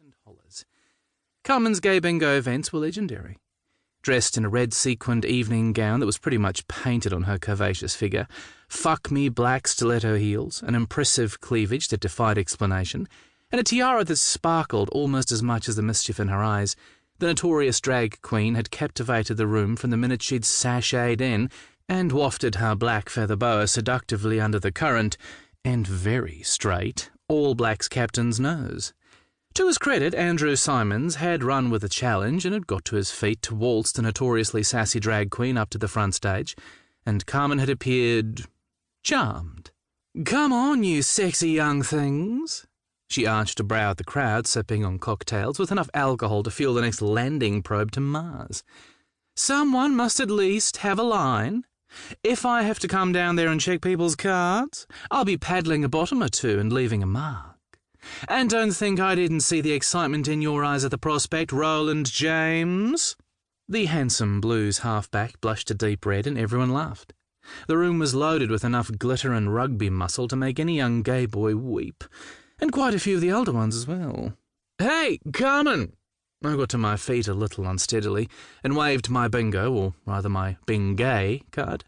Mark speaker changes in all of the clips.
Speaker 1: and hollers. Carmen's gay bingo events were legendary. Dressed in a red sequined evening gown that was pretty much painted on her curvaceous figure, fuck-me black stiletto heels, an impressive cleavage that defied explanation, and a tiara that sparkled almost as much as the mischief in her eyes, the notorious drag queen had captivated the room from the minute she'd sashayed in and wafted her black feather boa seductively under the current, and very straight, All Blacks captain's nose. To his credit, Andrew Simons had run with the challenge and had got to his feet to waltz the notoriously sassy drag queen up to the front stage, and Carmen had appeared charmed. "Come on, you sexy young things." She arched a brow at the crowd, sipping on cocktails with enough alcohol to fuel the next landing probe to Mars. "Someone must at least have a line. If I have to come down there and check people's cards, I'll be paddling a bottom or two and leaving a mark. And don't think I didn't see the excitement in your eyes at the prospect, Roland James." The handsome Blues halfback blushed a deep red and everyone laughed. The room was loaded with enough glitter and rugby muscle to make any young gay boy weep, and quite a few of the older ones as well. "Hey, Carmen!" I got to my feet a little unsteadily and waved my bingo, or rather my bingay, card.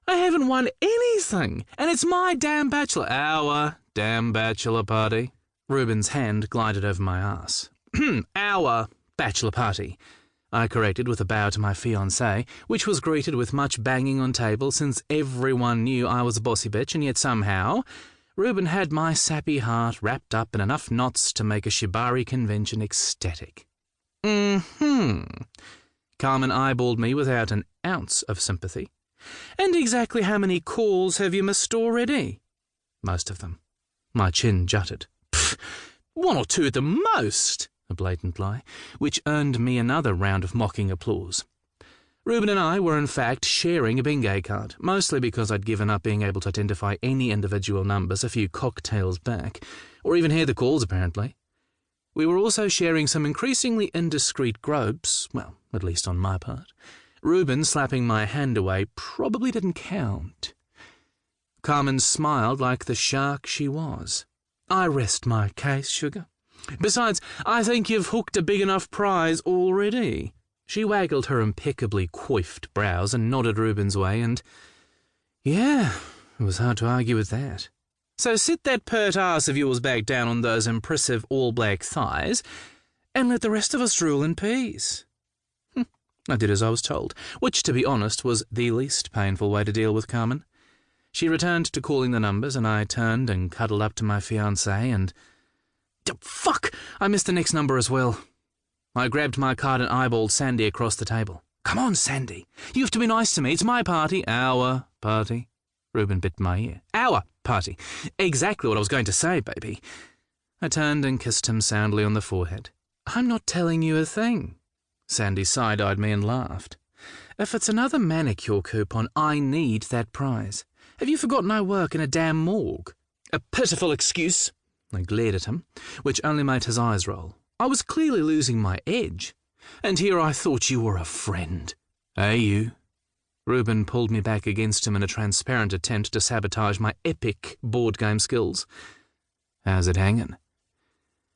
Speaker 1: "I haven't won anything, and it's my our damn bachelor party." Reuben's hand glided over my ass. "Our bachelor party," I corrected with a bow to my fiancée, which was greeted with much banging on tables since everyone knew I was a bossy bitch, and yet somehow Reuben had my sappy heart wrapped up in enough knots to make a shibari convention ecstatic. Carmen eyeballed me without an ounce of sympathy. "And exactly how many calls have you missed already?" "Most of them." My chin jutted. "Pfft, 1 or 2 at the most," a blatant lie, which earned me another round of mocking applause. Reuben and I were in fact sharing a bingay card, mostly because I'd given up being able to identify any individual numbers a few cocktails back, or even hear the calls apparently. We were also sharing some increasingly indiscreet gropes, well, at least on my part. Reuben slapping my hand away probably didn't count. Carmen smiled like the shark she was. "I rest my case, sugar. Besides, I think you've hooked a big enough prize already." She waggled her impeccably coiffed brows and nodded Reuben's way, and yeah, it was hard to argue with that. "So sit that pert ass of yours back down on those impressive all-black thighs and let the rest of us drool in peace." I did as I was told, which, to be honest, was the least painful way to deal with Carmen. She returned to calling the numbers, and I turned and cuddled up to my fiancée and... Fuck! I missed the next number as well. I grabbed my card and eyeballed Sandy across the table. "Come on, Sandy. You have to be nice to me. It's my party." "Our party." Reuben bit my ear. "Our party. Exactly what I was going to say, baby." I turned and kissed him soundly on the forehead. "I'm not telling you a thing." Sandy side-eyed me and laughed. "If it's another manicure coupon, I need that prize. Have you forgotten I work in a damn morgue?" "A pitiful excuse." I glared at him, which only made his eyes roll. I was clearly losing my edge. "And here I thought you were a friend." "Hey, you." Reuben pulled me back against him in a transparent attempt to sabotage my epic board game skills. "How's it hanging?"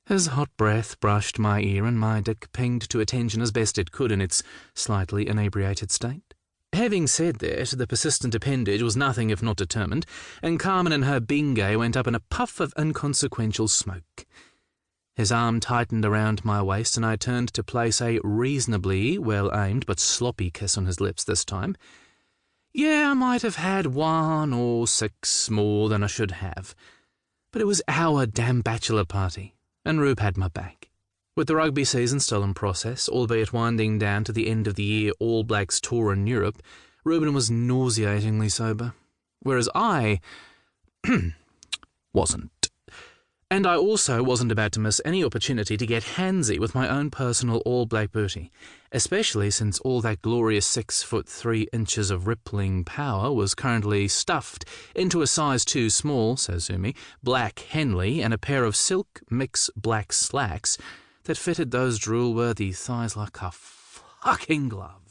Speaker 1: His hot breath brushed my ear and my dick pinged to attention as best it could in its slightly inebriated state. Having said that, the persistent appendage was nothing if not determined, and Carmen and her bingay went up in a puff of inconsequential smoke. His arm tightened around my waist, and I turned to place a reasonably well-aimed but sloppy kiss on his lips this time. Yeah, I might have had 1 or 6 more than I should have, but it was our damn bachelor party, and Rube had my back. With the rugby season still in process, albeit winding down to the end of the year All Blacks tour in Europe, Reuben was nauseatingly sober, whereas I wasn't. And I also wasn't about to miss any opportunity to get handsy with my own personal all-black booty, especially since all that glorious 6'3" of rippling power was currently stuffed into a size too small, so sue me, black Henley and a pair of silk mix black slacks that fitted those drool-worthy thighs like a fucking glove.